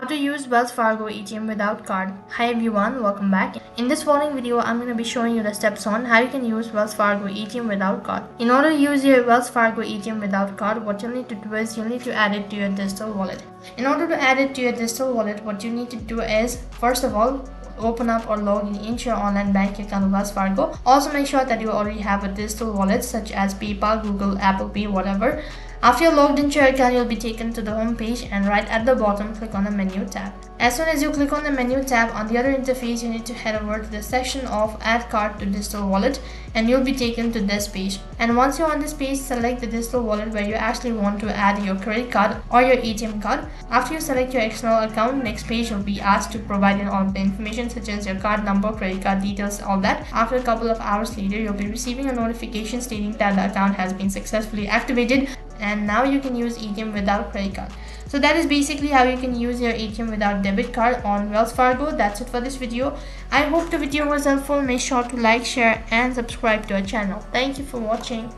to use Wells Fargo ATM without card. Hi everyone, welcome back. In this following video, I'm going to be showing you the steps on how you can use Wells Fargo ATM without card. In order to use your Wells Fargo ATM without card, what you'll need to do is you'll need to add it to your digital wallet. In order to add it to your digital wallet, what you need to do is, first of all, open up or log in into your online bank account with Wells Fargo. Also make sure that you already have a digital wallet such as PayPal, Google, Apple Pay, whatever. After you're logged into your account, you'll be taken to the home page, and right at the bottom, click on the menu tab. As soon as you click on the menu tab, on the other interface, you need to head over to the section of Add Card to Digital Wallet, and you'll be taken to this page. And once you're on this page, select the digital wallet where you actually want to add your credit card or your ATM card. After you select your external account, next page you'll be asked to provide in all of the information such as your card number, credit card details, all that. After a couple of hours later, you'll be receiving a notification stating that the account has been successfully activated, and now you can use ATM without credit card. So that is basically how you can use your ATM without debit card on Wells Fargo. That's it for this video. I hope the video was helpful. Make sure to like, share and subscribe to our channel. Thank you for watching.